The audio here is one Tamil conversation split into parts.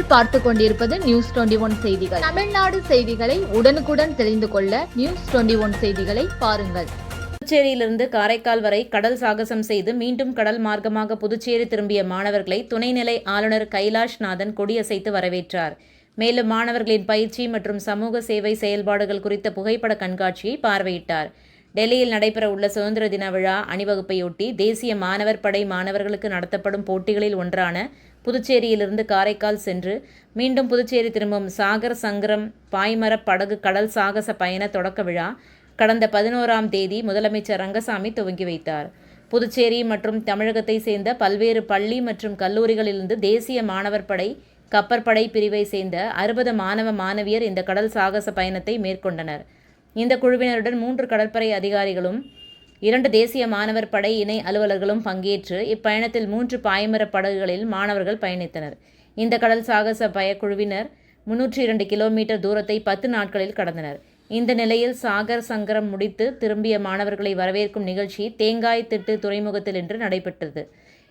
நீங்கள் பார்த்து கொண்டிருப்பது நியூஸ் 21 செய்திகள். தமிழ்நாடு செய்திகளை உடனுக்குடன் தெரிந்து கொள்ள நியூஸ் 21 செய்திகளை பாருங்கள். புதுச்சேரியிலிருந்து காரைக்கால் வரை கடல் சாகசம் செய்து மீண்டும் கடல் மார்க்கமாக புதுச்சேரி திரும்பிய மாணவர்களை துணைநிலை ஆளுநர் கைலாஷ்நாதன் கொடியசைத்து வரவேற்றார். மேலும் மாணவர்களின் பயிற்சி மற்றும் சமூக சேவை செயல்பாடுகள் குறித்த புகைப்பட கண்காட்சியை பார்வையிட்டார். டெல்லியில் நடைபெறவுள்ள சுதந்திர தின விழா அணிவகுப்பையொட்டி தேசிய மாணவர் படை மாணவர்களுக்கு நடத்தப்படும் போட்டிகளில் ஒன்றான புதுச்சேரியிலிருந்து காரைக்கால் சென்று மீண்டும் புதுச்சேரி திரும்பும் சாகர் சங்கரம் பாய்மரப் படகு கடல் சாகச பயண தொடக்க விழா கடந்த 11ஆம் தேதி முதலமைச்சர் ரங்கசாமி துவங்கி வைத்தார். புதுச்சேரி மற்றும் தமிழகத்தை சேர்ந்த பல்வேறு பள்ளி மற்றும் கல்லூரிகளிலிருந்து தேசிய மாணவர் படை கப்பற்படை பிரிவை சேர்ந்த 60 மாணவ மாணவியர் இந்த கடல் சாகச பயணத்தை மேற்கொண்டனர். இந்த குழுவினருடன் 3 கடற்படை அதிகாரிகளும் 2 தேசிய மாணவர் படை இணை அலுவலர்களும் பங்கேற்று இப்பயணத்தில் 3 பாய்மரப் படகுகளில் மாணவர்கள் பயணித்தனர். இந்த கடல் சாகச குழுவினர் 302 கிலோமீட்டர் தூரத்தை 10 நாட்களில் கடந்தனர். இந்த நிலையில் சாகர் சங்கரம் முடித்து திரும்பிய மாணவர்களை வரவேற்கும் நிகழ்ச்சி தேங்காய் திட்டு துறைமுகத்தில் இன்று நடைபெற்றது.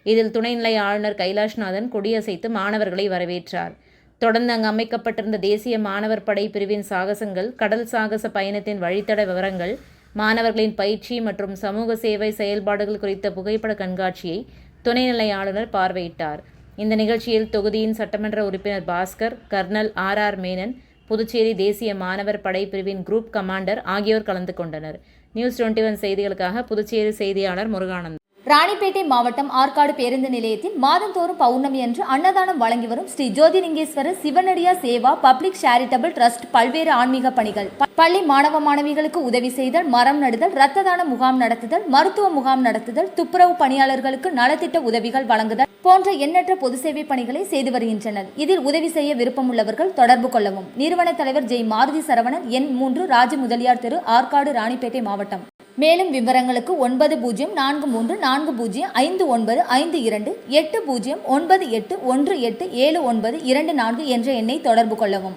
இதில் துணைநிலை ஆளுநர் கைலாஷ்நாதன் கொடியசைத்து மாணவர்களை வரவேற்றார். தொடர்ந்து அங்கு அமைக்கப்பட்டிருந்த தேசிய மாணவர் படை பிரிவின் சாகசங்கள், கடல் சாகச பயணத்தின் வழித்தட விவரங்கள், மாணவர்களின் பயிற்சி மற்றும் சமூக சேவை செயல்பாடுகள் குறித்த புகைப்பட கண்காட்சியை துணைநிலை ஆளுநர் பார்வையிட்டார். இந்த நிகழ்ச்சியில் தொகுதியின் சட்டமன்ற உறுப்பினர் பாஸ்கர், கர்னல் ஆர் மேனன், புதுச்சேரி தேசிய மாணவர் படை பிரிவின் குரூப் கமாண்டர் ஆகியோர் கலந்து கொண்டனர். நியூஸ் 21 செய்திகளுக்காக புதுச்சேரி செய்தியாளர் முருகானந்த். ராணிப்பேட்டை மாவட்டம் ஆற்காடு பேருந்து நிலையத்தில் மாதந்தோறும் பௌர்ணமி அன்று அன்னதானம் வழங்கி வரும் Sri Jothilingeswarar சிவனடியா Seva public charitable trust பல்வேறு ஆன்மீக பணிகள், பள்ளி மாணவ மாணவிகளுக்கு உதவி செய்தல், மரம் நடுதல், இரத்த தான முகாம் நடத்துதல், மருத்துவ முகாம் நடத்துதல், துப்புரவு பணியாளர்களுக்கு நலத்திட்ட உதவிகள் வழங்குதல் போன்ற எண்ணற்ற பொது சேவை பணிகளை செய்து வருகின்றனர். இதில் உதவி செய்ய விருப்பமுள்ளவர்கள் தொடர்பு கொள்ளவும். நிறுவன தலைவர் ஜெய் மாருதி சரவணன், எண் 3, ராஜ முதலியார் தெரு, ஆற்காடு, ராணிப்பேட்டை மாவட்டம். மேலும் விவரங்களுக்கு 9040405952 8098187924 என்ற எண்ணை தொடர்பு கொள்ளவும்.